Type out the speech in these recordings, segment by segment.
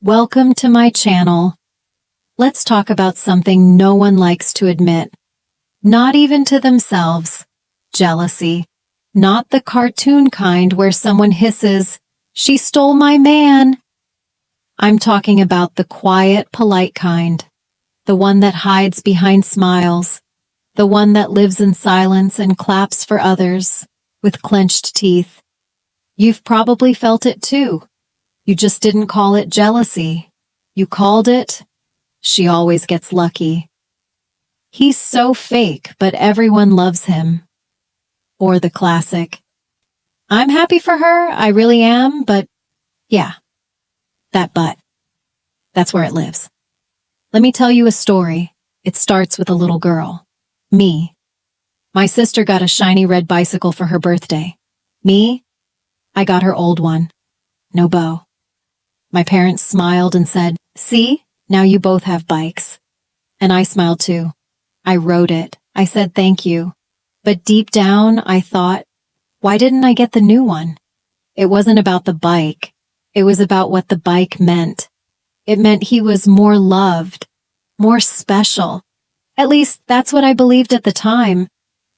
Welcome to my channel. Let's talk about something no one likes to admit. Not even to themselves. Jealousy. Not the cartoon kind where someone hisses, "She stole my man." I'm talking about the quiet, polite kind. The one that hides behind smiles. The one that lives in silence and claps for others with clenched teeth. You've probably felt it too. You just didn't call it jealousy. You called it, "She always gets lucky." He's so fake, but everyone loves him. Or the classic, "I'm happy for her, I really am, but yeah, that but. That's where it lives." Let me tell you a story. It starts with a little girl. Me. My sister got a shiny red bicycle for her birthday. Me? I got her old one. No bow. My parents smiled and said, "See, now you both have bikes." And I smiled too. I rode it. I said thank you. But deep down, I thought, why didn't I get the new one? It wasn't about the bike. It was about what the bike meant. It meant he was more loved, more special. At least that's what I believed at the time.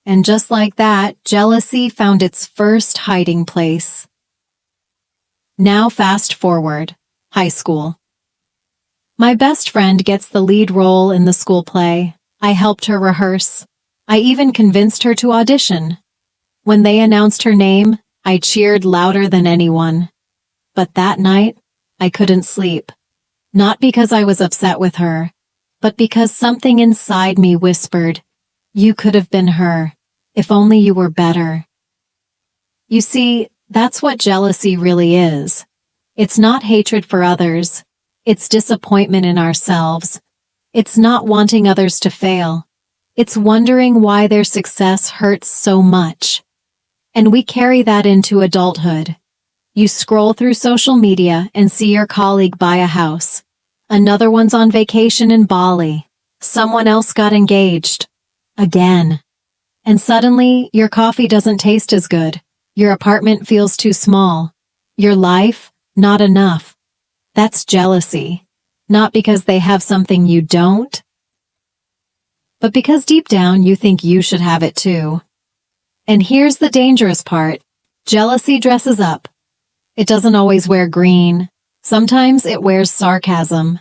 And just like that, jealousy found its first hiding place. Now fast forward. High school. My best friend gets the lead role in the school play. I helped her rehearse. I even convinced her to audition. When they announced her name, I cheered louder than anyone. But that night, I couldn't sleep. Not because I was upset with her, but because something inside me whispered, "You could have been her, if only you were better." You see, that's what jealousy really is. It's not hatred for others. It's disappointment in ourselves. It's not wanting others to fail. It's wondering why their success hurts so much. And we carry that into adulthood. You scroll through social media and see your colleague buy a house. Another one's on vacation in Bali. Someone else got engaged. Again. And suddenly, your coffee doesn't taste as good. Your apartment feels too small. Your life, not enough. That's jealousy. Not because they have something you don't, but because deep down you think you should have it too. And here's the dangerous part. Jealousy dresses up. It doesn't always wear green. Sometimes it wears sarcasm.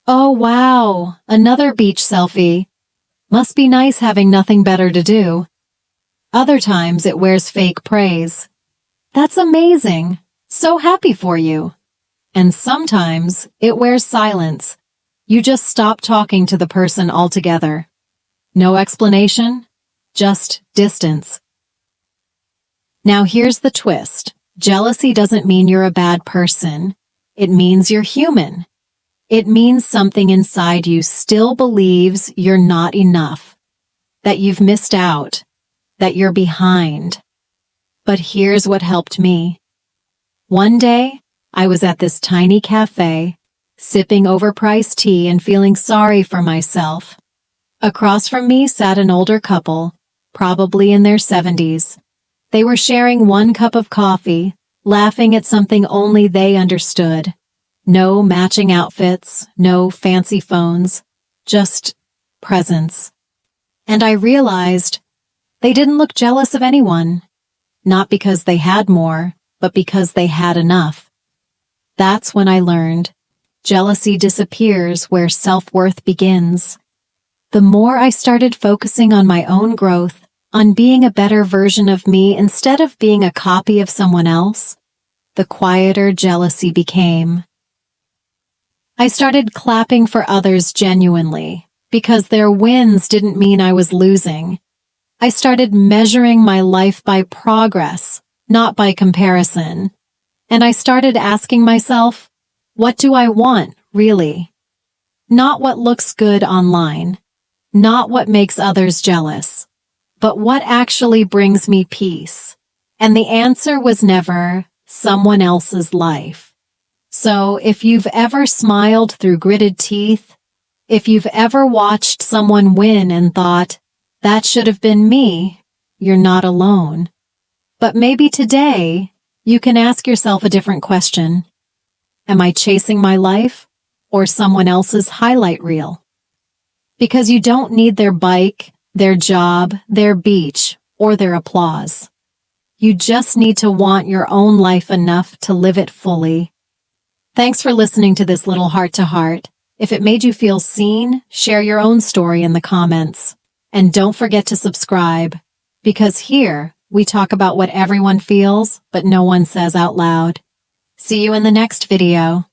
"Oh wow, another beach selfie. Must be nice having nothing better to do." Other times it wears fake praise. "That's amazing. So happy for you." And sometimes it wears silence. You just stop talking to the person altogether. No explanation, just distance. Now here's the twist. Jealousy doesn't mean you're a bad person. It means you're human. It means something inside you still believes you're not enough, that you've missed out, that you're behind. But here's what helped me. One day, I was at this tiny cafe, sipping overpriced tea and feeling sorry for myself. Across from me sat an older couple, probably in their 70s. They were sharing one cup of coffee, laughing at something only they understood. No matching outfits, no fancy phones, just presence. And I realized they didn't look jealous of anyone, not because they had more, but because they had enough. That's when I learned jealousy disappears where self-worth begins. The more I started focusing on my own growth, on being a better version of me instead of being a copy of someone else, the quieter jealousy became. I started clapping for others genuinely, because their wins didn't mean I was losing. I started measuring my life by progress, not by comparison. And I started asking myself, what do I want, really? Not what looks good online, not what makes others jealous, but what actually brings me peace. And the answer was never someone else's life. So if you've ever smiled through gritted teeth, if you've ever watched someone win and thought, that should have been me, you're not alone. But maybe today, you can ask yourself a different question. Am I chasing my life or someone else's highlight reel? Because you don't need their bike, their job, their beach, or their applause. You just need to want your own life enough to live it fully. Thanks for listening to this little heart-to-heart. If it made you feel seen, share your own story in the comments. And don't forget to subscribe, because here we talk about what everyone feels, but no one says out loud. See you in the next video.